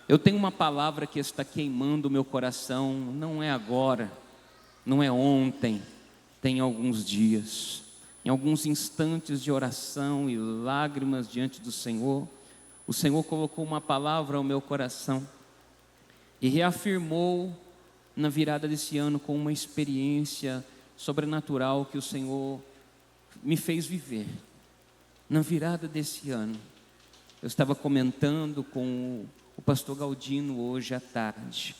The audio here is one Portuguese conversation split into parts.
Eu tenho uma palavra que está queimando o meu coração, não é agora, não é ontem, tem alguns dias, em alguns instantes de oração e lágrimas diante do Senhor, o Senhor colocou uma palavra ao meu coração e reafirmou na virada desse ano com uma experiência sobrenatural que o Senhor me fez viver. Na virada desse ano, eu estava comentando com o pastor Galdino hoje à tarde.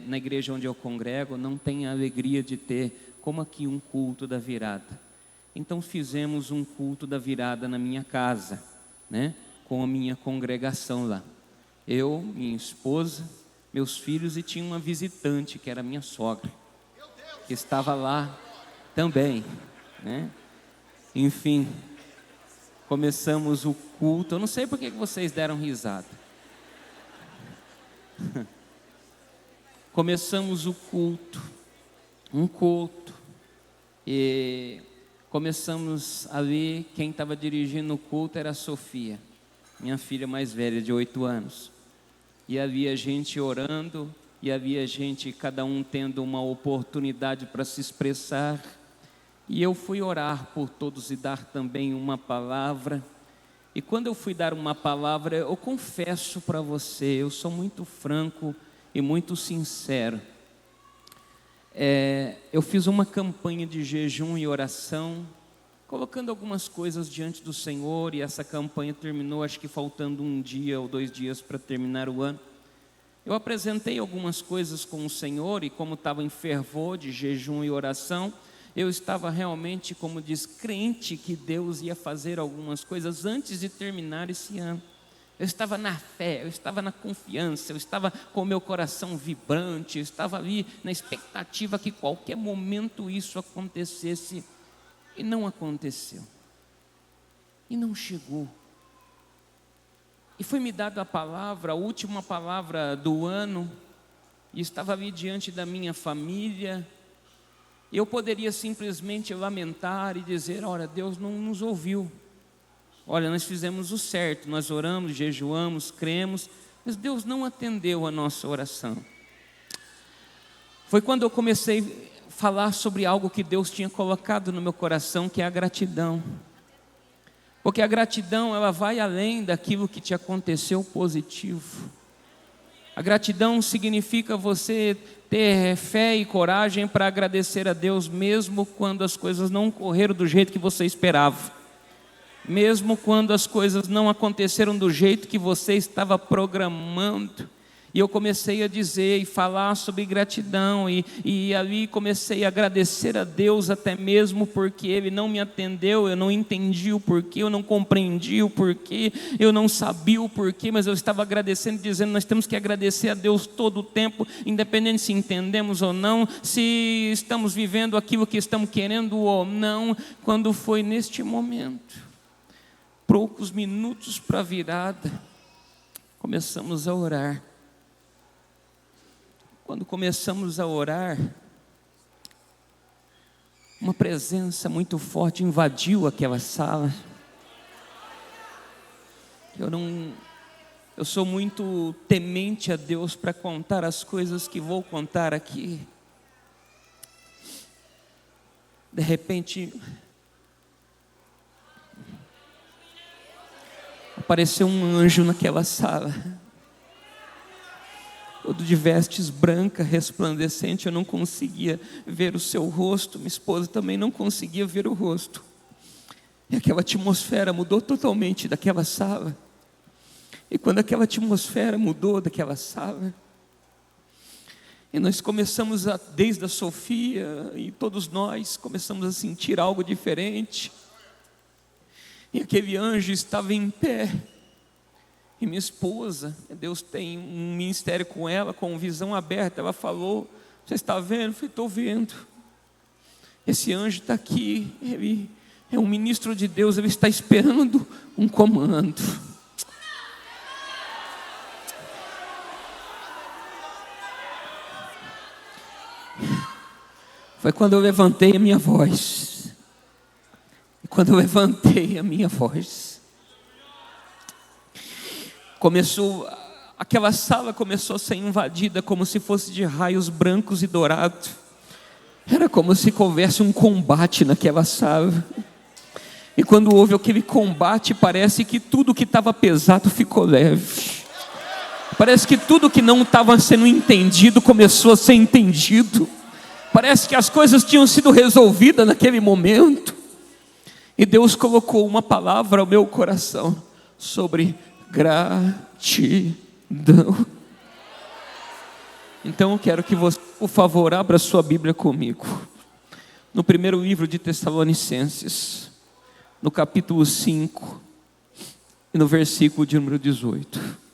Na igreja onde eu congrego, não tem a alegria de ter, como aqui, um culto da virada. Então fizemos um culto da virada na minha casa, né? Com a minha congregação lá. Eu, minha esposa, meus filhos, e tinha uma visitante que era minha sogra, que estava lá também, né? Enfim, começamos o culto. Eu não sei por que vocês deram risada. Começamos o culto, um culto, e começamos ali. Quem estava dirigindo o culto era a Sofia, minha filha mais velha, de 8 anos. E havia gente orando, e havia gente, cada um tendo uma oportunidade para se expressar. E eu fui orar por todos e dar também uma palavra. E quando eu fui dar uma palavra, eu confesso para você, eu sou muito franco e muito sincero. Eu fiz uma campanha de jejum e oração, colocando algumas coisas diante do Senhor, e essa campanha terminou, acho que faltando 1 dia ou 2 dias para terminar o ano. Eu apresentei algumas coisas com o Senhor, e como estava em fervor de jejum e oração, eu estava realmente, como diz, crente que Deus ia fazer algumas coisas antes de terminar esse ano. Eu estava na fé, eu estava na confiança, eu estava com o meu coração vibrante, eu estava ali na expectativa que qualquer momento isso acontecesse. E não aconteceu. E não chegou. E foi me dada a palavra, a última palavra do ano, e estava ali diante da minha família. Eu poderia simplesmente lamentar e dizer: olha, Deus não nos ouviu. Olha, nós fizemos o certo, nós oramos, jejuamos, cremos, mas Deus não atendeu a nossa oração. Foi quando eu comecei a falar sobre algo que Deus tinha colocado no meu coração, que é a gratidão. Porque a gratidão, ela vai além daquilo que te aconteceu positivo. A gratidão significa você ter fé e coragem para agradecer a Deus, mesmo quando as coisas não correram do jeito que você esperava. Mesmo quando as coisas não aconteceram do jeito que você estava programando. E eu comecei a dizer e falar sobre gratidão, e ali comecei a agradecer a Deus, até mesmo porque Ele não me atendeu. Eu não entendi o porquê, eu não compreendi o porquê, eu não sabia o porquê, mas eu estava agradecendo, dizendo: nós temos que agradecer a Deus todo o tempo, independente se entendemos ou não, se estamos vivendo aquilo que estamos querendo ou não. Quando foi neste momento, poucos minutos para a virada, começamos a orar. Quando começamos a orar, uma presença muito forte invadiu aquela sala. Eu sou muito temente a Deus para contar as coisas que vou contar aqui. De repente, apareceu um anjo naquela sala, todo de vestes brancas, resplandecente. Eu não conseguia ver o seu rosto, minha esposa também não conseguia ver o rosto. E aquela atmosfera mudou totalmente daquela sala. E quando aquela atmosfera mudou daquela sala, e nós começamos desde a Sofia, e todos nós começamos a sentir algo diferente. E aquele anjo estava em pé. E minha esposa, Deus tem um ministério com ela, com visão aberta. Ela falou: você está vendo? Eu falei: estou vendo. Esse anjo está aqui, ele é um ministro de Deus, ele está esperando um comando. Foi quando eu levantei a minha voz. E quando eu levantei a minha voz, começou aquela sala começou a ser invadida como se fosse de raios brancos e dourados. Era como se houvesse um combate naquela sala. E quando houve aquele combate, parece que tudo que estava pesado ficou leve. Parece que tudo que não estava sendo entendido começou a ser entendido. Parece que as coisas tinham sido resolvidas naquele momento. E Deus colocou uma palavra ao meu coração sobre gratidão. Então eu quero que você, por favor, abra sua Bíblia comigo. No primeiro livro de Tessalonicenses, no capítulo 5, e no versículo de número 18.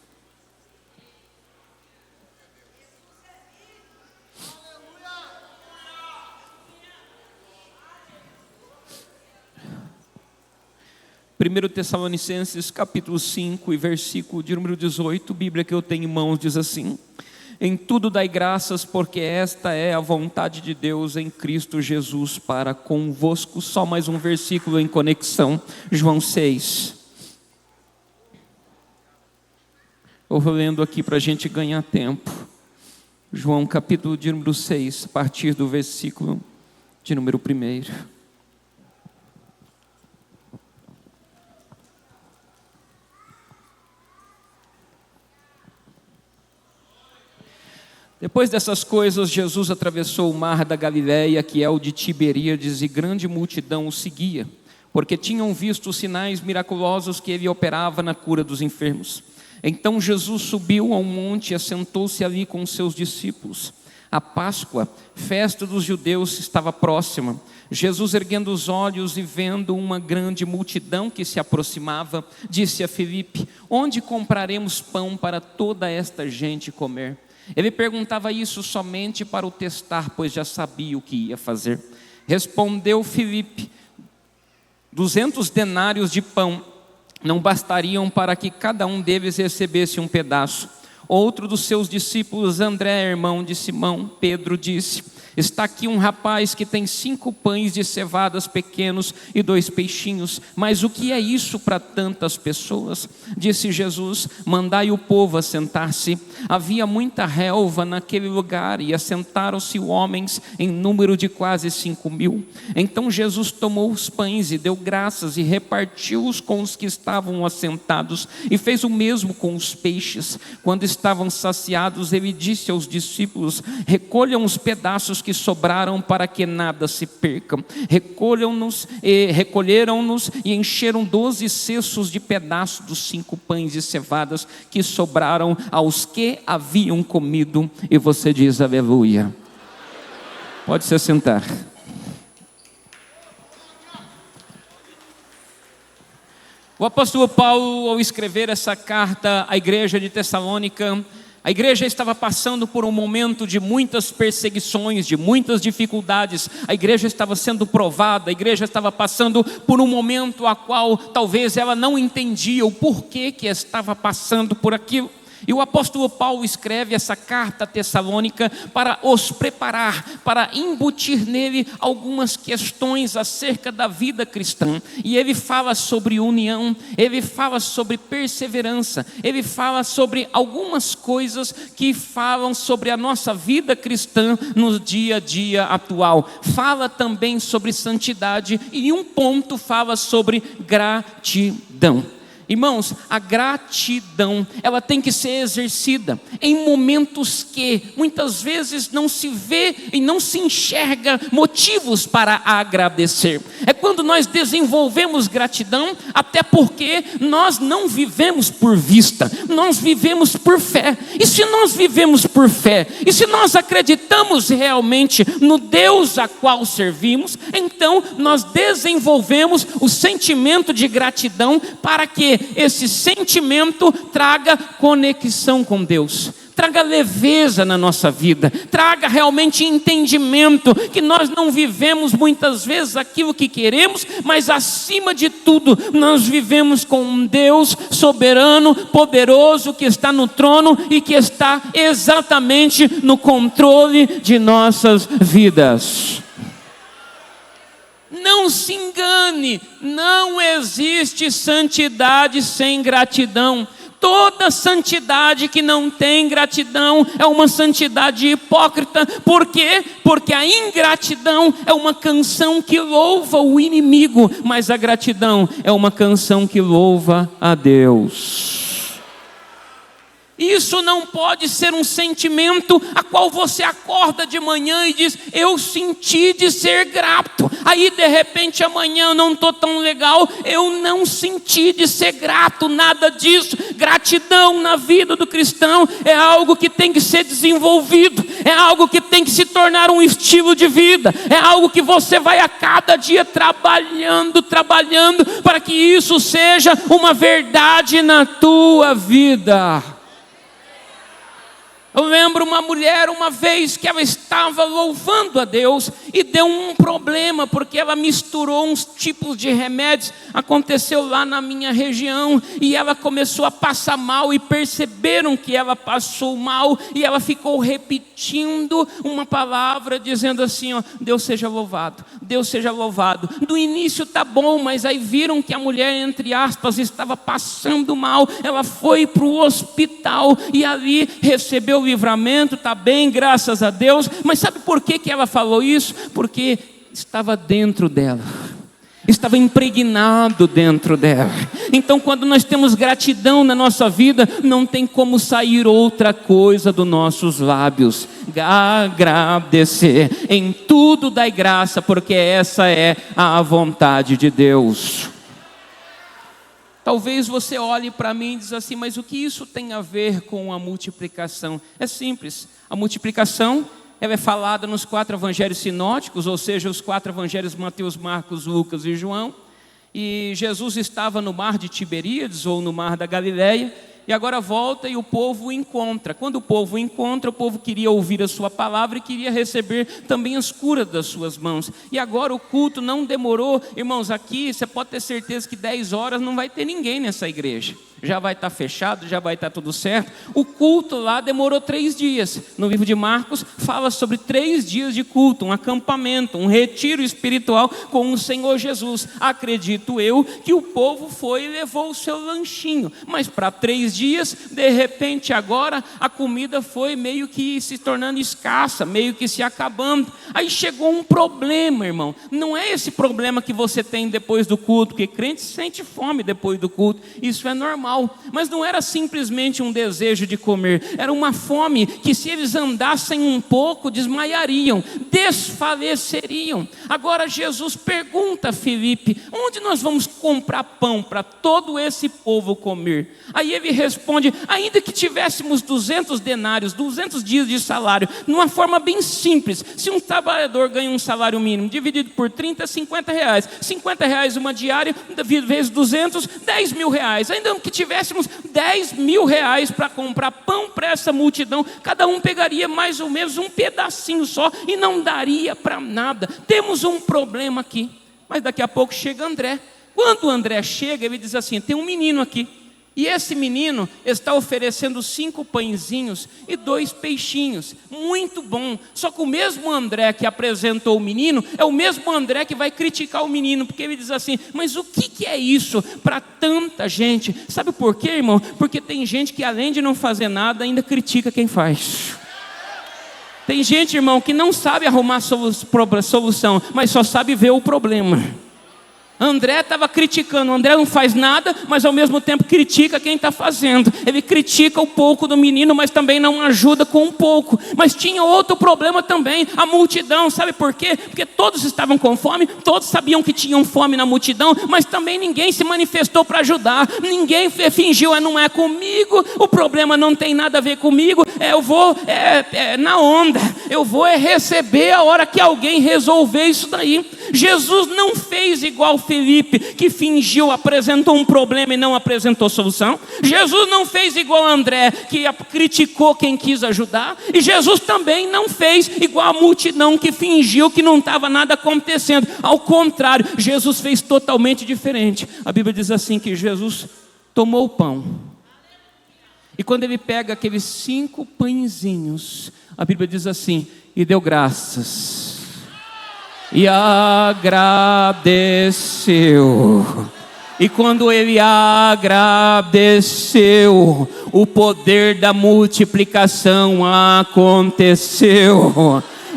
Primeiro Tessalonicenses, capítulo 5 e versículo de número 18, Bíblia que eu tenho em mãos, diz assim: em tudo dai graças, porque esta é a vontade de Deus em Cristo Jesus para convosco. Só mais um versículo em conexão, João 6. Eu vou lendo aqui para a gente ganhar tempo. João capítulo de número 6, a partir do versículo de número 1. Depois dessas coisas, Jesus atravessou o mar da Galileia, que é o de Tiberíades, e grande multidão o seguia, porque tinham visto os sinais miraculosos que ele operava na cura dos enfermos. Então Jesus subiu a um monte e assentou-se ali com os seus discípulos. A Páscoa, festa dos judeus, estava próxima. Jesus, erguendo os olhos e vendo uma grande multidão que se aproximava, disse a Filipe: onde compraremos pão para toda esta gente comer? Ele perguntava isso somente para o testar, pois já sabia o que ia fazer. Respondeu Filipe: 200 denários de pão não bastariam para que cada um deles recebesse um pedaço. Outro dos seus discípulos, André, irmão de Simão Pedro, disse: está aqui um rapaz que tem 5 pães de cevadas pequenos e 2 peixinhos, mas o que é isso para tantas pessoas? Disse Jesus: mandai o povo assentar-se. Havia muita relva naquele lugar, e assentaram-se homens em número de quase 5.000. Então Jesus tomou os pães e deu graças e repartiu-os com os que estavam assentados, e fez o mesmo com os peixes. Quando estavam saciados, ele disse aos discípulos: recolham os pedaços que sobraram, para que nada se perca. Recolheram-nos e encheram 12 cestos de pedaços dos 5 pães de cevadas que sobraram aos que haviam comido. E você diz aleluia. Pode se sentar. O apóstolo Paulo, ao escrever essa carta à igreja de Tessalônica, a igreja estava passando por um momento de muitas perseguições, de muitas dificuldades. A igreja estava sendo provada, a igreja estava passando por um momento a qual talvez ela não entendia o porquê que estava passando por aquilo. E o apóstolo Paulo escreve essa carta a Tessalônica para os preparar, para embutir nele algumas questões acerca da vida cristã. E ele fala sobre união, ele fala sobre perseverança, ele fala sobre algumas coisas que falam sobre a nossa vida cristã no dia a dia atual. Fala também sobre santidade e em um ponto fala sobre gratidão. Irmãos, a gratidão, ela tem que ser exercida em momentos que muitas vezes não se vê e não se enxerga motivos para agradecer. É quando nós desenvolvemos gratidão, até porque nós não vivemos por vista, nós vivemos por fé. E se nós vivemos por fé, e se nós acreditamos realmente no Deus a qual servimos, então nós desenvolvemos o sentimento de gratidão para que esse sentimento traga conexão com Deus, traga leveza na nossa vida, traga realmente entendimento que nós não vivemos muitas vezes aquilo que queremos, mas acima de tudo nós vivemos com um Deus soberano, poderoso, que está no trono e que está exatamente no controle de nossas vidas. Não se engane, não existe santidade sem gratidão. Toda santidade que não tem gratidão é uma santidade hipócrita. Por quê? Porque a ingratidão é uma canção que louva o inimigo, mas a gratidão é uma canção que louva a Deus. Isso não pode ser um sentimento a qual você acorda de manhã e diz: eu senti de ser grato. Aí de repente amanhã eu não estou tão legal, eu não senti de ser grato. Nada disso. Gratidão na vida do cristão é algo que tem que ser desenvolvido, é algo que tem que se tornar um estilo de vida, é algo que você vai a cada dia trabalhando para que isso seja uma verdade na tua vida. Eu lembro uma mulher uma vez que ela estava louvando a Deus e deu um problema, porque ela misturou uns tipos de remédios. Aconteceu lá na minha região e ela começou a passar mal, e perceberam que ela passou mal, e ela ficou repetindo uma palavra, dizendo assim, ó: Deus seja louvado, Deus seja louvado. No início tá bom, mas aí viram que a mulher, entre aspas, estava passando mal. Ela foi para o hospital e ali recebeu livramento, está bem, graças a Deus. Mas sabe por que ela falou isso? Porque estava dentro dela, estava impregnado dentro dela. Então, quando nós temos gratidão na nossa vida, não tem como sair outra coisa dos nossos lábios: agradecer. Em tudo dai graça, porque essa é a vontade de Deus. Talvez você olhe para mim e diz assim: mas o que isso tem a ver com a multiplicação? É simples. A multiplicação, ela é falada nos 4 evangelhos sinóticos, ou seja, os 4 evangelhos: Mateus, Marcos, Lucas e João. E Jesus estava no mar de Tiberíades, ou no mar da Galileia, e agora volta e o povo o encontra. Quando o povo o encontra, o povo queria ouvir a sua palavra e queria receber também as curas das suas mãos. E agora o culto não demorou. Irmãos, aqui você pode ter certeza que 10 horas não vai ter ninguém nessa igreja. Já vai estar fechado, já vai estar tudo certo. O culto lá demorou 3 dias. No livro de Marcos fala sobre 3 dias de culto, um acampamento, um retiro espiritual com o Senhor Jesus. Acredito eu que o povo foi e levou o seu lanchinho, mas para 3 dias, de repente agora a comida foi meio que se tornando escassa, meio que se acabando. Aí chegou um problema, irmão. Não é esse problema que você tem depois do culto, porque crente sente fome depois do culto, isso é normal. Mas não era simplesmente um desejo de comer, era uma fome que, se eles andassem um pouco, desmaiariam, desfaleceriam. Agora Jesus pergunta a Filipe: onde nós vamos comprar pão para todo esse povo comer? Aí ele responde: ainda que tivéssemos 200 denários, 200 dias de salário, numa forma bem simples. Se um trabalhador ganha um salário mínimo, dividido por 30, 50 reais, 50 reais uma diária, vezes 200, 10 mil reais. Ainda que tivéssemos 10 mil reais para comprar pão para essa multidão, cada um pegaria mais ou menos um pedacinho só e não daria para nada. Temos um problema aqui. Mas daqui a pouco chega André. Quando o André chega, ele diz assim: tem um menino aqui, e esse menino está oferecendo 5 pãezinhos e 2 peixinhos. Muito bom. Só que o mesmo André que apresentou o menino é o mesmo André que vai criticar o menino, porque ele diz assim: mas o que é isso para tanta gente? Sabe por quê, irmão? Porque tem gente que, além de não fazer nada, ainda critica quem faz. Tem gente, irmão, que não sabe arrumar solução, mas só sabe ver o problema. André estava criticando. André não faz nada, mas ao mesmo tempo critica quem está fazendo. Ele critica o pouco do menino, mas também não ajuda com um pouco. Mas tinha outro problema também: a multidão. Sabe por quê? Porque todos estavam com fome, todos sabiam que tinham fome na multidão, mas também ninguém se manifestou para ajudar. Ninguém fingiu: não é comigo, o problema não tem nada a ver comigo, eu vou na onda, eu vou receber a hora que alguém resolver isso daí. Jesus não fez igual Filipe, que fingiu, apresentou um problema e não apresentou solução. Jesus não fez igual André, que criticou quem quis ajudar. E Jesus também não fez igual a multidão, que fingiu que não estava nada acontecendo. Ao contrário, Jesus fez totalmente diferente. A Bíblia diz assim, que Jesus tomou o pão, e quando ele pega aqueles 5 pãezinhos, a Bíblia diz assim: e deu graças, e agradeceu, E quando ele agradeceu, o poder da multiplicação aconteceu.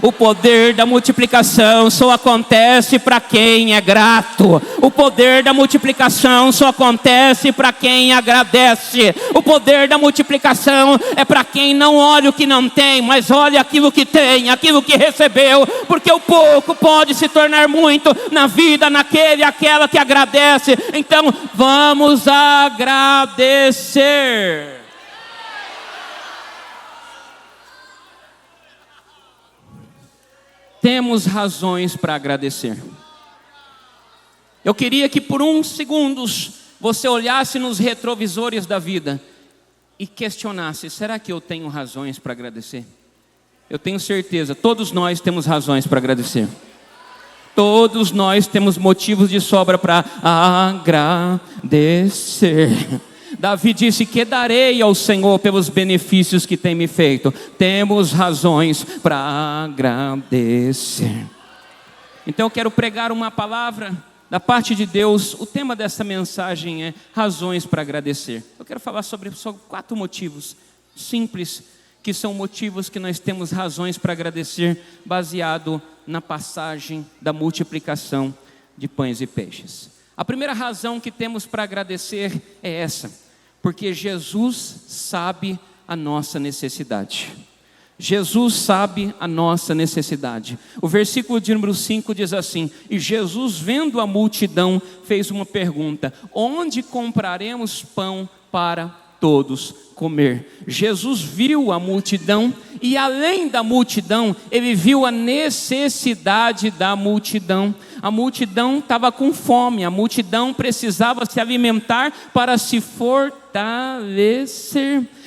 O poder da multiplicação só acontece para quem é grato. O poder da multiplicação só acontece para quem agradece. O poder da multiplicação é para quem não olha o que não tem, mas olha aquilo que tem, aquilo que recebeu. Porque o pouco pode se tornar muito na vida naquele e aquela que agradece. Então vamos agradecer. Temos razões para agradecer. Eu queria que por uns segundos você olhasse nos retrovisores da vida e questionasse: será que eu tenho razões para agradecer? Eu tenho certeza, todos nós temos razões para agradecer. Todos nós temos motivos de sobra para agradecer. Davi disse: que darei ao Senhor pelos benefícios que tem me feito. Temos razões para agradecer. Então eu quero pregar uma palavra da parte de Deus. O tema dessa mensagem é razões para agradecer. Eu quero falar sobre 4 motivos simples, que são motivos que nós temos razões para agradecer, baseado na passagem da multiplicação de pães e peixes. A primeira razão que temos para agradecer é essa: porque Jesus sabe a nossa necessidade. Jesus sabe a nossa necessidade. O versículo de número 5 diz assim: e Jesus, vendo a multidão, fez uma pergunta: onde compraremos pão para todos comer? Jesus viu a multidão e, além da multidão, ele viu a necessidade da multidão. A multidão estava com fome, a multidão precisava se alimentar para se fortalecer.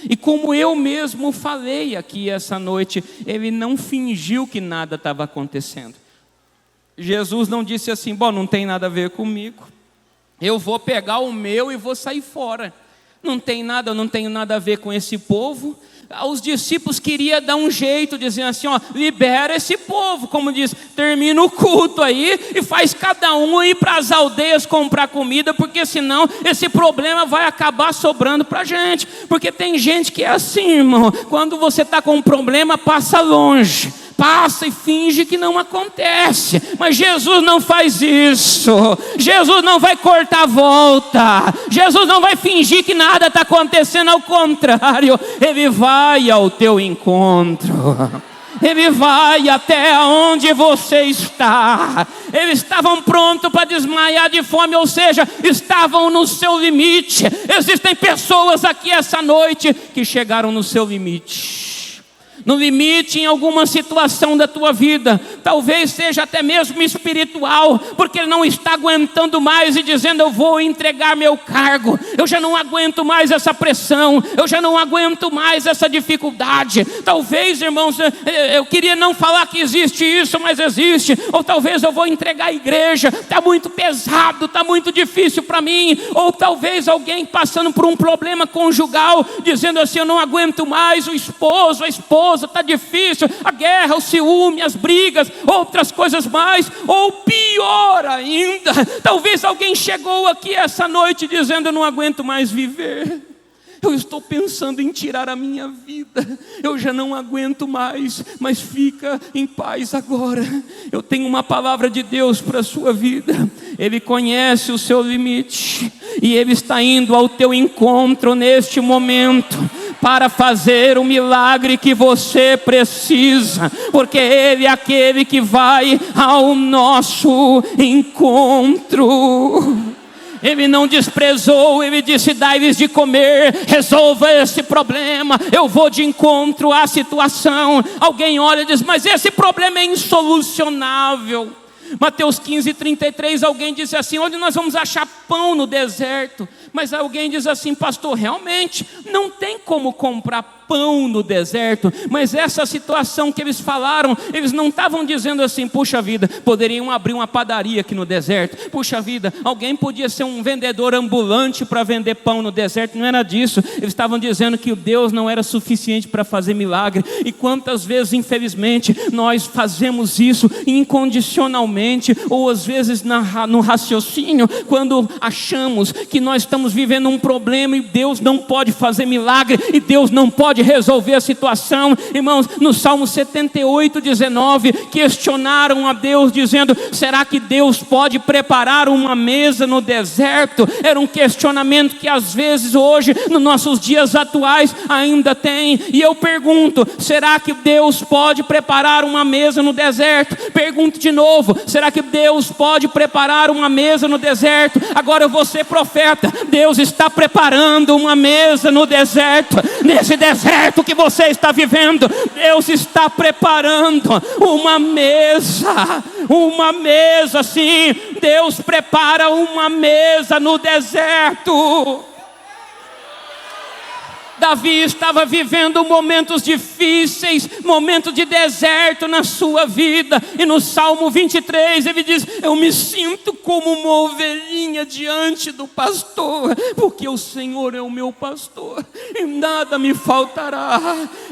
E como eu mesmo falei aqui essa noite, ele não fingiu que nada estava acontecendo. Jesus não disse assim: bom, não tem nada a ver comigo, eu vou pegar o meu e vou sair fora. Não tem nada, eu não tenho nada a ver com esse povo. Os discípulos queriam dar um jeito, dizendo assim: ó, libera esse povo, como diz, termina o culto aí e faz cada um ir para as aldeias comprar comida, porque senão esse problema vai acabar sobrando para a gente. Porque tem gente que é assim, irmão, quando você está com um problema, passa longe, passa e finge que não acontece. Mas Jesus não faz isso. Jesus não vai cortar a volta. Jesus não vai fingir que nada está acontecendo. Ao contrário, Ele vai ao teu encontro. Ele vai até onde você está. Eles estavam prontos para desmaiar de fome, ou seja, estavam no seu limite. Existem pessoas aqui essa noite que chegaram no seu limite. No limite em alguma situação da tua vida, talvez seja até mesmo espiritual, porque ele não está aguentando mais e dizendo: eu vou entregar meu cargo, eu já não aguento mais essa pressão, eu já não aguento mais essa dificuldade. Talvez, irmãos, eu queria não falar que existe isso, mas existe. Ou talvez eu vou entregar a igreja, está muito pesado, está muito difícil para mim. Ou talvez alguém passando por um problema conjugal, dizendo assim: eu não aguento mais, o esposo, a esposa, está difícil, a guerra, o ciúme, as brigas, outras coisas mais. Ou pior ainda, talvez alguém chegou aqui essa noite dizendo: eu não aguento mais viver, eu estou pensando em tirar a minha vida, eu já não aguento mais. Mas fica em paz agora, eu tenho uma palavra de Deus para a sua vida. Ele conhece o seu limite e Ele está indo ao teu encontro neste momento para fazer o milagre que você precisa, porque Ele é aquele que vai ao nosso encontro. Ele não desprezou, Ele disse: dai-lhes de comer, resolva esse problema, eu vou de encontro à situação. Alguém olha e diz: mas esse problema é insolucionável. Mateus 15:33, alguém disse assim: onde nós vamos achar pão no deserto? Mas alguém diz assim: pastor, realmente não tem como comprar pão no deserto. Mas essa situação que eles falaram, eles não estavam dizendo assim: puxa vida, poderiam abrir uma padaria aqui no deserto, puxa vida, alguém podia ser um vendedor ambulante para vender pão no deserto. Não era disso. Eles estavam dizendo que o Deus não era suficiente para fazer milagre. E quantas vezes, infelizmente, nós fazemos isso incondicionalmente, ou às vezes no raciocínio, quando achamos que nós estamos vivendo um problema e Deus não pode fazer milagre, e Deus não pode resolver a situação. Irmãos, no Salmo 78, 19, questionaram a Deus dizendo: será que Deus pode preparar uma mesa no deserto? Era um questionamento que às vezes hoje, nos nossos dias atuais, ainda tem. E eu pergunto: será que Deus pode preparar uma mesa no deserto? Pergunto de novo: será que Deus pode preparar uma mesa no deserto? Agora eu vou ser profeta. Deus está preparando uma mesa no deserto. Nesse deserto que você está vivendo, Deus está preparando uma mesa. Uma mesa, sim. Deus prepara uma mesa no deserto. Davi estava vivendo momentos difíceis, momentos de deserto na sua vida. E no Salmo 23 ele diz: eu me sinto como uma ovelhinha diante do pastor, porque o Senhor é o meu pastor e nada me faltará.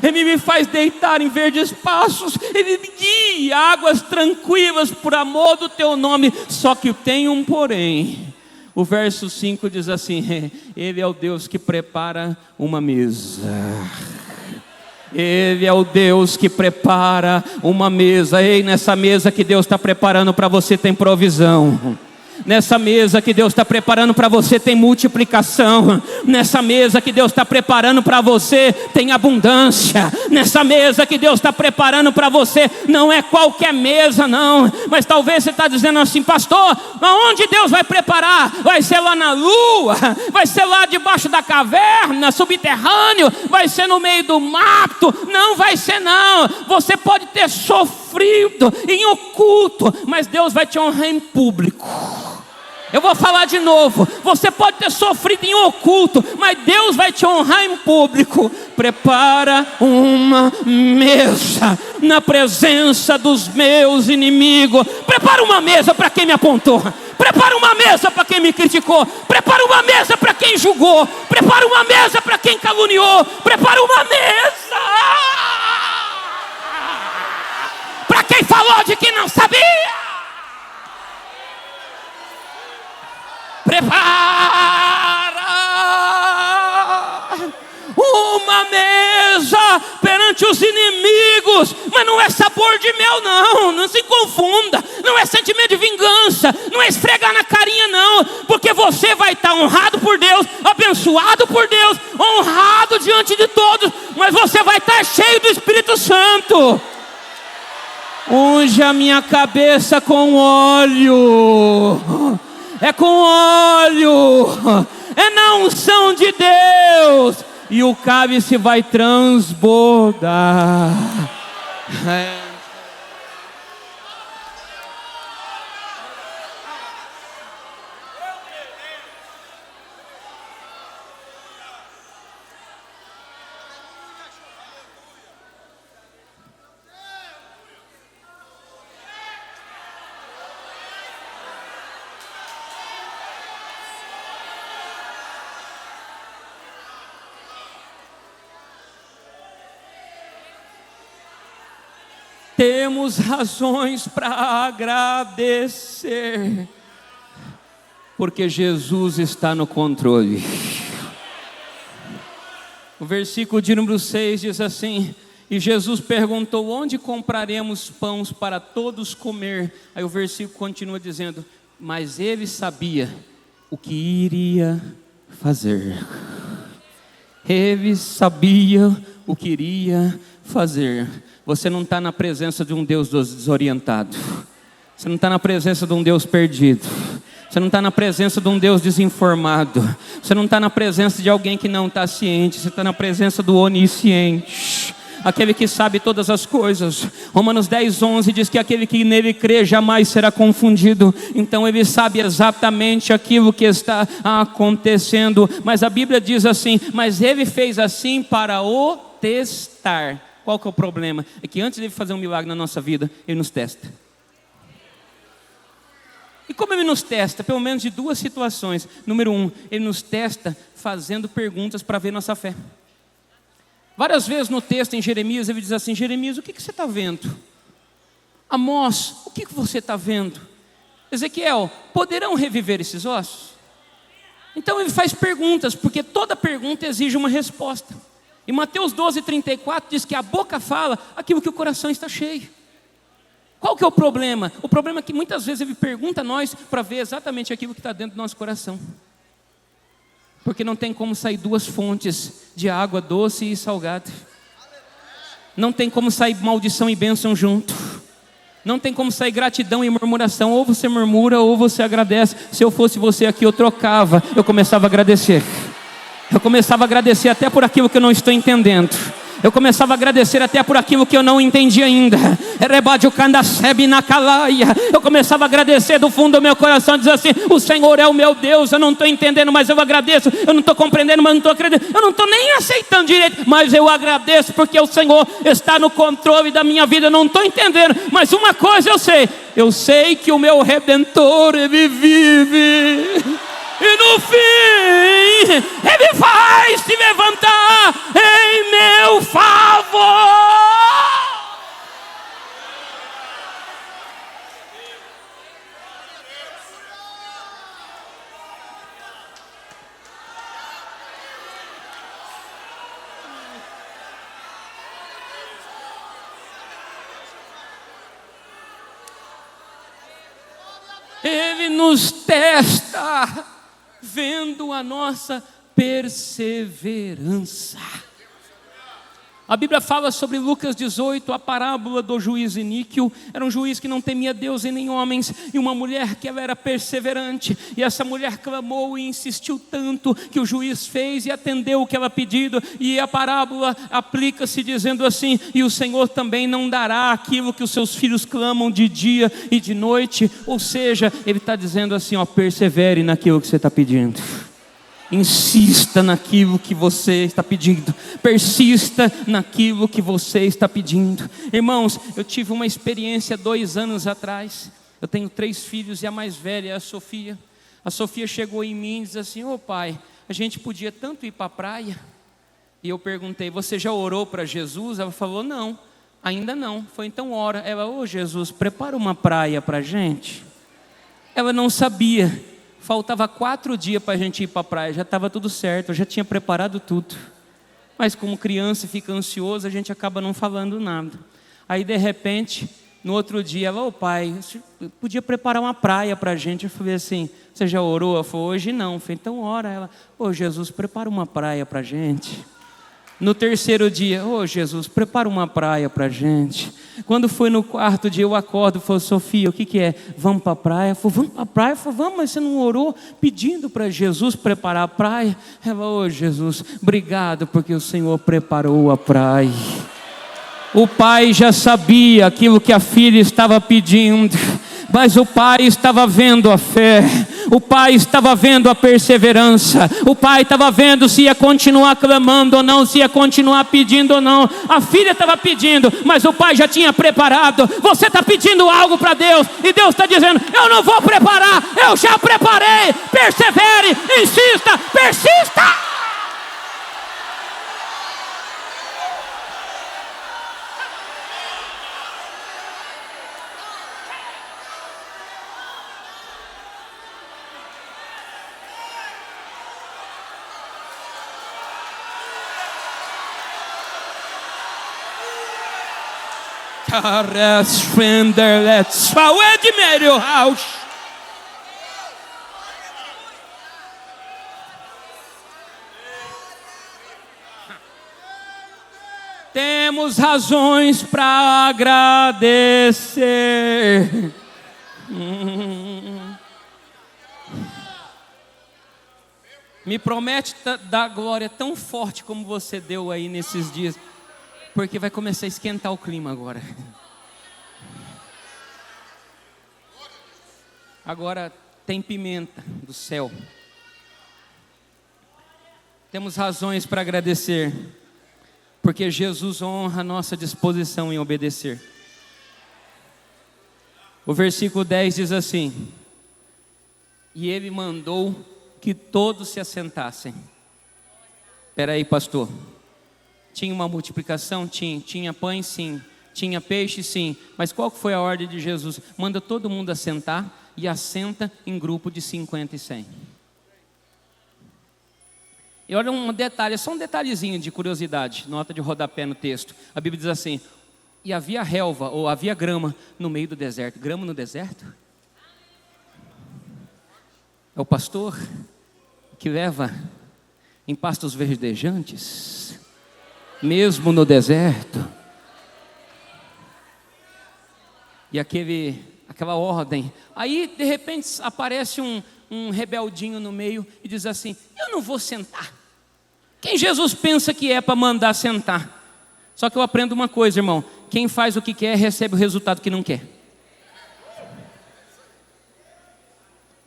Ele me faz deitar em verdes pastos, Ele me guia águas tranquilas por amor do teu nome. Só que tem um porém. O verso 5 diz assim: Ele é o Deus que prepara uma mesa. Ele é o Deus que prepara uma mesa. Ei, nessa mesa que Deus está preparando para você tem provisão. Nessa mesa que Deus está preparando para você tem multiplicação. Nessa mesa que Deus está preparando para você tem abundância. Nessa mesa que Deus está preparando para você não é qualquer mesa não. Mas talvez você está dizendo assim: pastor, aonde Deus vai preparar? Vai ser lá na lua? Vai ser lá debaixo da caverna, subterrâneo? Vai ser no meio do mato? Não vai ser não. Você pode ter sofrido em oculto, mas Deus vai te honrar em público. Eu vou falar de novo: você pode ter sofrido em oculto, mas Deus vai te honrar em público. Prepara uma mesa na presença dos meus inimigos. Prepara uma mesa para quem me apontou. Prepara uma mesa para quem me criticou. Prepara uma mesa para quem julgou. Prepara uma mesa para quem caluniou. Prepara uma mesa para quem falou de que não sabia. Prepara uma mesa perante os inimigos. Mas não é sabor de mel não, não se confunda. Não é sentimento de vingança, não é esfregar na carinha não. Porque você vai estar honrado por Deus, abençoado por Deus, honrado diante de todos. Mas você vai estar cheio do Espírito Santo. Unge a minha cabeça com óleo. É com óleo, é na unção de Deus, e o cálice vai transbordar. Temos razões para agradecer, porque Jesus está no controle. O versículo de número 6 diz assim: e Jesus perguntou: onde compraremos pães para todos comer? Aí o versículo continua dizendo: mas ele sabia o que iria fazer. Ele sabia o que iria fazer. Você não está na presença de um Deus desorientado. Você não está na presença de um Deus perdido. Você não está na presença de um Deus desinformado. Você não está na presença de alguém que não está ciente. Você está na presença do onisciente. aquele que sabe todas as coisas. Romanos 10:11 diz que aquele que nele crê jamais será confundido. Então ele sabe exatamente aquilo que está acontecendo. Mas a Bíblia diz assim: mas ele fez assim para o testar. Qual que é o problema? É que antes de ele fazer um milagre na nossa vida, ele nos testa. E como ele nos testa? Pelo menos de duas situações. Número 1, ele nos testa fazendo perguntas para ver nossa fé. Várias vezes no texto em Jeremias, ele diz assim: Jeremias, o que você está vendo? Amós, o que você está vendo? Ezequiel, poderão reviver esses ossos? Então ele faz perguntas, porque toda pergunta exige uma resposta. E Mateus 12:34 diz que a boca fala aquilo que o coração está cheio. Qual que é o problema? O problema é que muitas vezes ele pergunta a nós para ver exatamente aquilo que está dentro do nosso coração. Porque não tem como sair duas fontes de água doce e salgada. Não tem como sair maldição e bênção junto. Não tem como sair gratidão e murmuração. Ou você murmura ou você agradece. Se eu fosse você aqui, eu trocava. Eu começava a agradecer. Eu começava a agradecer até por aquilo que eu não estou entendendo. Eu começava a agradecer até por aquilo que eu não entendi ainda. Eu começava a agradecer do fundo do meu coração, dizer assim: o Senhor é o meu Deus. Eu não estou entendendo, mas eu agradeço. Eu não estou compreendendo, mas não estou acreditando. Eu não estou nem aceitando direito, mas eu agradeço, porque o Senhor está no controle da minha vida. Eu não estou entendendo, mas uma coisa eu sei: eu sei que o meu Redentor, Ele vive. E no fim, Ele vai se levantar em meu favor. Ele nos testa, vendo a nossa perseverança. A Bíblia fala sobre Lucas 18, a parábola do juiz iníquo. Era um juiz que não temia Deus e nem homens, e uma mulher que ela era perseverante, e essa mulher clamou e insistiu tanto, que o juiz fez e atendeu o que ela pediu. E a parábola aplica-se dizendo assim: e o Senhor também não dará aquilo que os seus filhos clamam de dia e de noite. Ou seja, Ele está dizendo assim: ó, persevere naquilo que você está pedindo. Insista naquilo que você está pedindo. Persista naquilo que você está pedindo. Irmãos, eu tive uma experiência 2 anos atrás. Eu tenho 3 filhos e a mais velha é a Sofia. A Sofia chegou em mim e disse assim: ô pai, a gente podia tanto ir para a praia. E eu perguntei: você já orou para Jesus? Ela falou: não, ainda não. Foi: então ora. Ela: ô Jesus, prepara uma praia para a gente. Ela não sabia. Faltava 4 dias para a gente ir para a praia, já estava tudo certo, eu já tinha preparado tudo. Mas como criança fica ansioso, a gente acaba não falando nada. Aí de repente, no outro dia, ela: ô pai, você podia preparar uma praia para a gente? Eu falei assim: você já orou? Ela falou: hoje não. Eu falei: então ora. Ela: ô Jesus, prepara uma praia para a gente. No 3º dia: ô Jesus, prepara uma praia para a gente. Quando foi no 4º dia, eu acordo e falo: Sofia, o que é? Vamos para a praia? Eu falo: vamos para a praia? Eu falo: vamos, mas você não orou pedindo para Jesus preparar a praia? Ela: ô Jesus, obrigado, porque o Senhor preparou a praia. O pai já sabia aquilo que a filha estava pedindo, mas o pai estava vendo a fé, o pai estava vendo a perseverança, o pai estava vendo se ia continuar clamando ou não, se ia continuar pedindo ou não. A filha estava pedindo, mas o pai já tinha preparado. Você está pedindo algo para Deus, e Deus está dizendo: eu não vou preparar, eu já preparei. Persevere, insista, persista. Temos razões para agradecer. Me promete dar glória tão forte como você deu aí nesses dias. porque vai começar a esquentar o clima agora. Agora tem pimenta do céu. Temos razões para agradecer, porque Jesus honra a nossa disposição em obedecer. O versículo 10 diz assim: e ele mandou que todos se assentassem. Espera aí, pastor. Tinha uma multiplicação? Tinha pães? Sim. Tinha peixe? Sim. Mas qual foi a ordem de Jesus? Manda todo mundo assentar, e assenta em grupo de 50 e 100. E olha um detalhe, só um detalhezinho de curiosidade, nota de rodapé no texto. A Bíblia diz assim: e havia relva, ou havia grama no meio do deserto. Grama no deserto? É o pastor que leva em pastos verdejantes, mesmo no deserto. E aquela ordem. Aí de repente aparece um rebeldinho no meio e diz assim: eu não vou sentar. Quem Jesus pensa que é para mandar sentar? Só que eu aprendo uma coisa, irmão: quem faz o que quer recebe o resultado que não quer.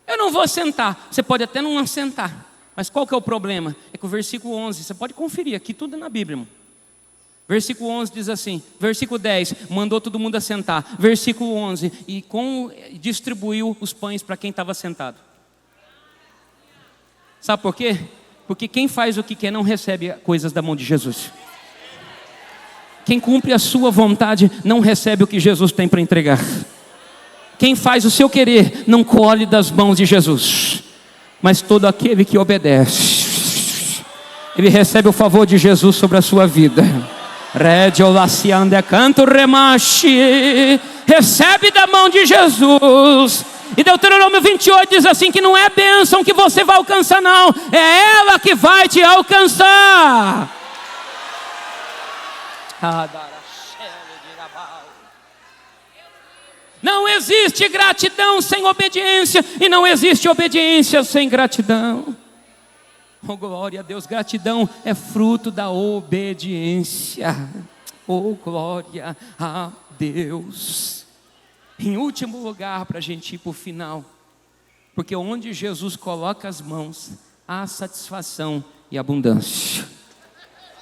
Eu não vou sentar. Você pode até não sentar, mas qual que é o problema? É que o versículo 11, você pode conferir aqui, tudo é na Bíblia, irmão. Versículo 11 diz assim, versículo 10, mandou todo mundo assentar. Versículo 11, e distribuiu os pães para quem estava sentado. Sabe por quê? Porque quem faz o que quer não recebe coisas da mão de Jesus. Quem cumpre a sua vontade não recebe o que Jesus tem para entregar. Quem faz o seu querer não colhe das mãos de Jesus. Mas todo aquele que obedece, ele recebe o favor de Jesus sobre a sua vida. Recebe da mão de Jesus. E Deuteronômio 28 diz assim: que não é bênção que você vai alcançar, não, é ela que vai te alcançar. Não existe gratidão sem obediência, e não existe obediência sem gratidão. Oh, glória a Deus, gratidão é fruto da obediência. Oh, glória a Deus. Em último lugar, para a gente ir para o final, porque onde Jesus coloca as mãos, há satisfação e abundância.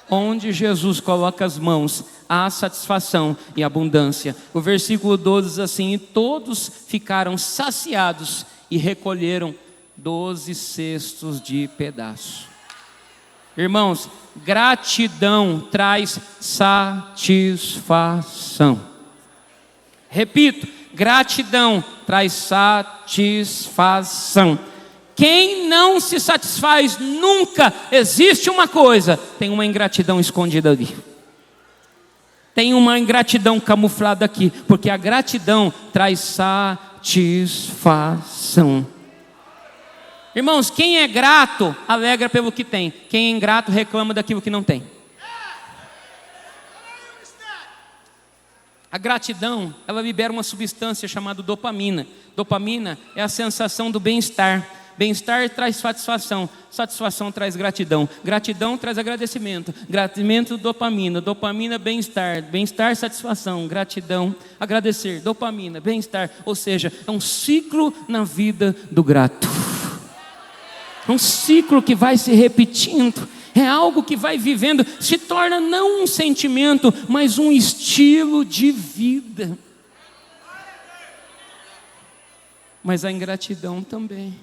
Onde Jesus coloca as mãos, há satisfação e abundância. O versículo 12 diz assim: e todos ficaram saciados e recolheram 12 cestos de pedaço. Irmãos, gratidão traz satisfação. Repito, gratidão traz satisfação. Quem não se satisfaz nunca, existe uma coisa, tem uma ingratidão escondida ali. Tem uma ingratidão camuflada aqui, porque a gratidão traz satisfação. Irmãos, quem é grato, alegra pelo que tem. Quem é ingrato, reclama daquilo que não tem. A gratidão, ela libera uma substância chamada dopamina. Dopamina é a sensação do bem-estar. Bem-estar traz satisfação. Satisfação traz gratidão. Gratidão traz agradecimento. Agradecimento, dopamina. Dopamina, bem-estar. Bem-estar, satisfação. Gratidão, agradecer. Dopamina, bem-estar. Ou seja, é um ciclo na vida do grato. É um ciclo que vai se repetindo. É algo que vai vivendo. Se torna não um sentimento, mas um estilo de vida. Mas a ingratidão também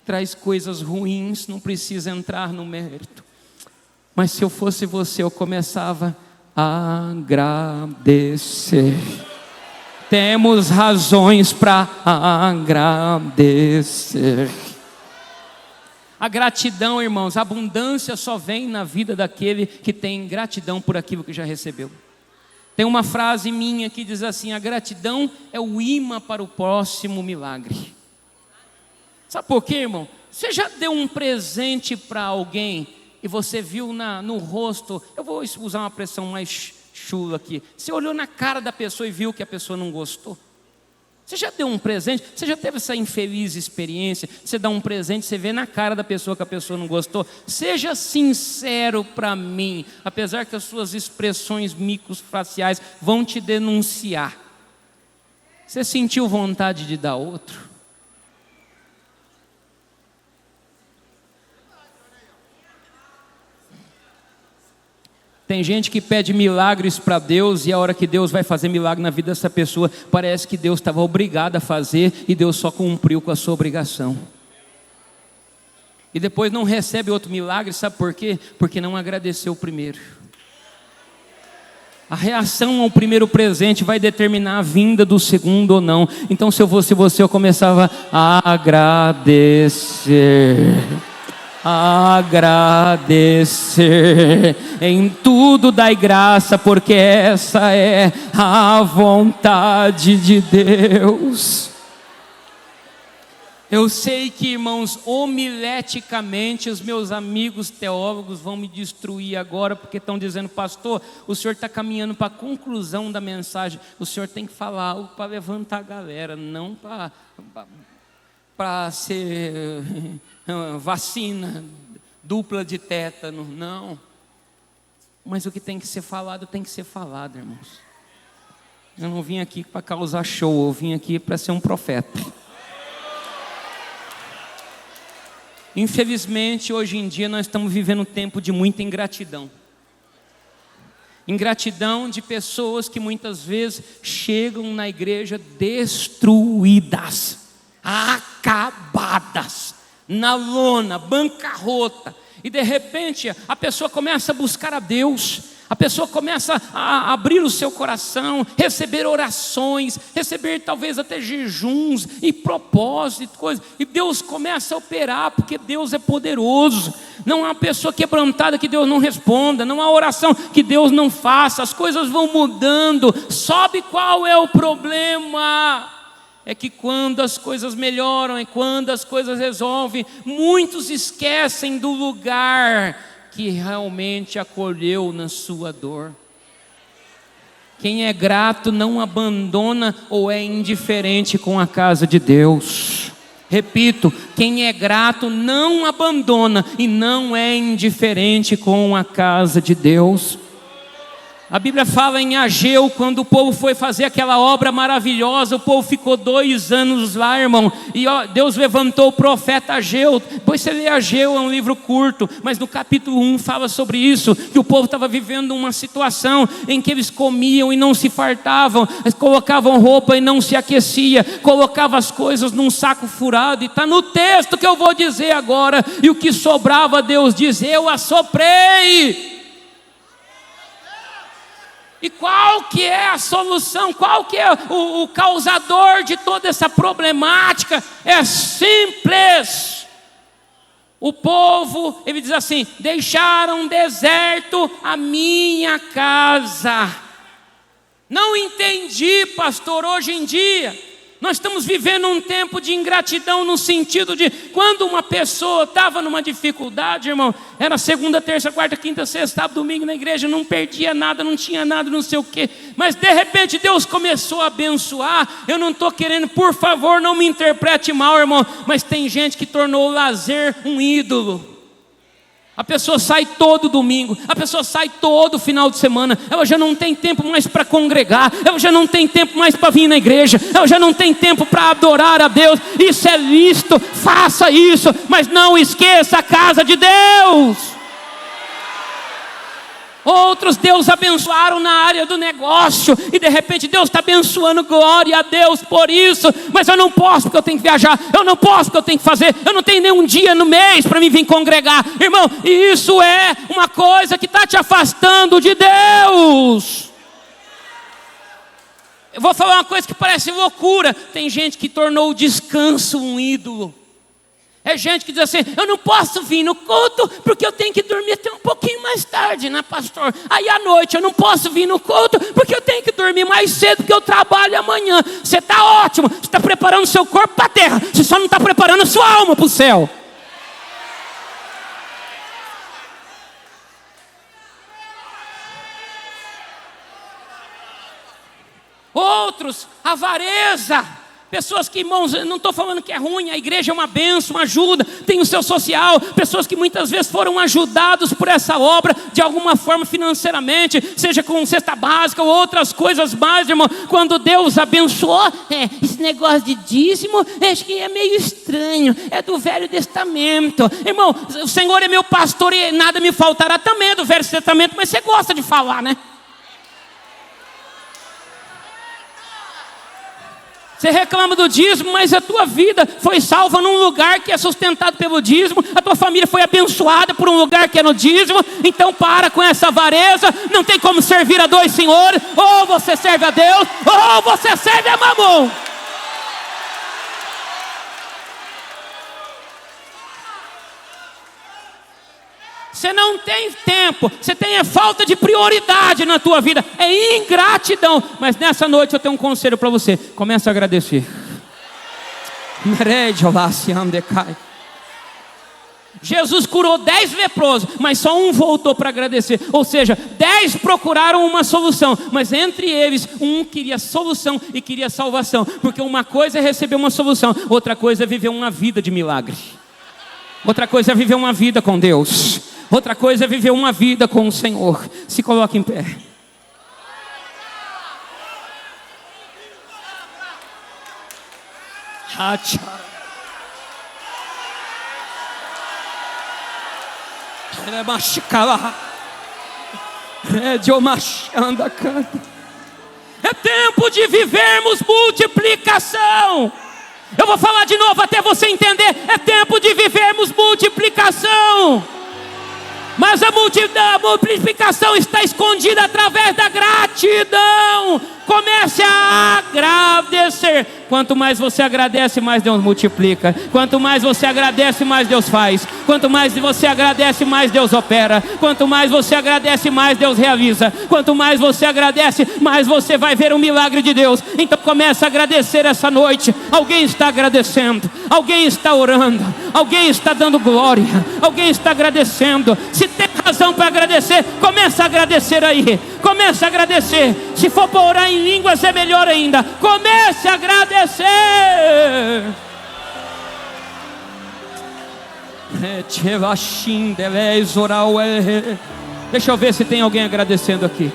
traz coisas ruins, não precisa entrar no mérito. Mas se eu fosse você, eu começava a agradecer. Temos razões para agradecer. A gratidão, irmãos, a abundância só vem na vida daquele que tem gratidão por aquilo que já recebeu. Tem uma frase minha que diz assim: a gratidão é o imã para o próximo milagre. Sabe por quê, irmão? Você já deu um presente para alguém e você viu no rosto, eu vou usar uma expressão mais chula aqui, você olhou na cara da pessoa e viu que a pessoa não gostou? Você já deu um presente? Você já teve essa infeliz experiência? Você dá um presente, você vê na cara da pessoa que a pessoa não gostou? Seja sincero para mim, apesar que as suas expressões microfaciais vão te denunciar. Você sentiu vontade de dar outro? Tem gente que pede milagres para Deus e a hora que Deus vai fazer milagre na vida dessa pessoa, parece que Deus estava obrigado a fazer e Deus só cumpriu com a sua obrigação. E depois não recebe outro milagre, sabe por quê? Porque não agradeceu o primeiro. A reação ao primeiro presente vai determinar a vinda do segundo ou não. Então se eu fosse você, eu começava a agradecer. Agradecer, em tudo dai graça, porque essa é a vontade de Deus. Eu sei que, irmãos, homileticamente os meus amigos teólogos vão me destruir agora, porque estão dizendo: pastor, o senhor está caminhando para a conclusão da mensagem, o senhor tem que falar algo para levantar a galera, não para ser vacina dupla de tétano, não. Mas o que tem que ser falado, irmãos. Eu não vim aqui para causar show, eu vim aqui para ser um profeta. Infelizmente, hoje em dia nós estamos vivendo um tempo de muita ingratidão. Ingratidão de pessoas que muitas vezes chegam na igreja destruídas, acabadas, na lona, bancarrota, e de repente a pessoa começa a buscar a Deus, a pessoa começa a abrir o seu coração, receber orações, receber talvez até jejuns e propósitos, coisas, e Deus começa a operar, porque Deus é poderoso. Não há uma pessoa quebrantada que Deus não responda, não há oração que Deus não faça, as coisas vão mudando. Sabe qual é o problema? É que quando as coisas melhoram e quando as coisas resolvem, muitos esquecem do lugar que realmente acolheu na sua dor. Quem é grato não abandona ou é indiferente com a casa de Deus. Repito, quem é grato não abandona e não é indiferente com a casa de Deus. A Bíblia fala em Ageu, quando o povo foi fazer aquela obra maravilhosa, o povo ficou 2 anos lá, irmão, e Deus levantou o profeta Ageu. Depois você lê Ageu, é um livro curto, mas no capítulo 1 fala sobre isso, que o povo estava vivendo uma situação em que eles comiam e não se fartavam, eles colocavam roupa e não se aquecia, colocavam as coisas num saco furado, e está no texto que eu vou dizer agora, e o que sobrava Deus diz: eu assoprei. E qual que é a solução? Qual que é o causador de toda essa problemática? É simples. O povo, ele diz assim: deixaram deserto a minha casa. Não entendi, pastor, hoje em dia nós estamos vivendo um tempo de ingratidão, no sentido de quando uma pessoa estava numa dificuldade, irmão, era segunda, terça, quarta, quinta, sexta, sábado, domingo na igreja, não perdia nada, não tinha nada, não sei o quê, mas de repente Deus começou a abençoar. Eu não estou querendo, por favor, não me interprete mal, irmão, mas tem gente que tornou o lazer um ídolo. A pessoa sai todo domingo, a pessoa sai todo final de semana, ela já não tem tempo mais para congregar, ela já não tem tempo mais para vir na igreja, ela já não tem tempo para adorar a Deus. Isso é lícito, faça isso, mas não esqueça a casa de Deus. Outros Deus abençoaram na área do negócio, e de repente Deus está abençoando, glória a Deus por isso, mas eu não posso porque eu tenho que viajar, eu não posso porque eu tenho que fazer, eu não tenho nenhum dia no mês para me vir congregar, irmão, e isso é uma coisa que está te afastando de Deus. Eu vou falar uma coisa que parece loucura, tem gente que tornou o descanso um ídolo. É gente que diz assim: eu não posso vir no culto porque eu tenho que dormir até um pouquinho mais tarde, né, pastor? Aí à noite eu não posso vir no culto porque eu tenho que dormir mais cedo porque eu trabalho amanhã. Você está ótimo, você está preparando o seu corpo para a terra, você só não está preparando a sua alma para o céu. Outros, avareza. Pessoas que, irmãos, eu não estou falando que é ruim, a igreja é uma bênção, uma ajuda, tem o seu social. Pessoas que muitas vezes foram ajudados por essa obra, de alguma forma financeiramente, seja com cesta básica ou outras coisas mais, irmão. Quando Deus abençoou, esse negócio de dízimo, acho que é meio estranho, é do Velho Testamento. Irmão, o Senhor é meu pastor e nada me faltará, também é do Velho Testamento, mas você gosta de falar, né? Você reclama do dízimo, mas a tua vida foi salva num lugar que é sustentado pelo dízimo. A tua família foi abençoada por um lugar que é no dízimo. Então para com essa avareza. Não tem como servir a dois senhores. Ou você serve a Deus, ou você serve a Mamon. Você não tem tempo, você tem falta de prioridade na tua vida, é ingratidão. Mas nessa noite eu tenho um conselho para você: comece a agradecer. Jesus curou 10 leprosos, mas só um voltou para agradecer. Ou seja, 10 procuraram uma solução, mas entre eles um queria solução e queria salvação. Porque uma coisa é receber uma solução, outra coisa é viver uma vida de milagre. Outra coisa é viver uma vida com Deus. Outra coisa é viver uma vida com o Senhor. Se coloque em pé. É tempo de vivermos multiplicação. Eu vou falar de novo até você entender. É tempo de vivermos multiplicação. Mas a multiplicação está escondida através da gratidão. Comece a agradecer. Quanto mais você agradece, mais Deus multiplica. Quanto mais você agradece, mais Deus faz. Quanto mais você agradece, mais Deus opera. Quanto mais você agradece, mais Deus realiza. Quanto mais você agradece, mais você vai ver o milagre de Deus. Então comece a agradecer essa noite. Alguém está agradecendo, alguém está orando, alguém está dando glória, alguém está agradecendo. Se tem razão para agradecer, comece a agradecer aí. Comece a agradecer. Se for para orar em línguas é melhor ainda. Comece a agradecer. Deixa eu ver se tem alguém agradecendo aqui.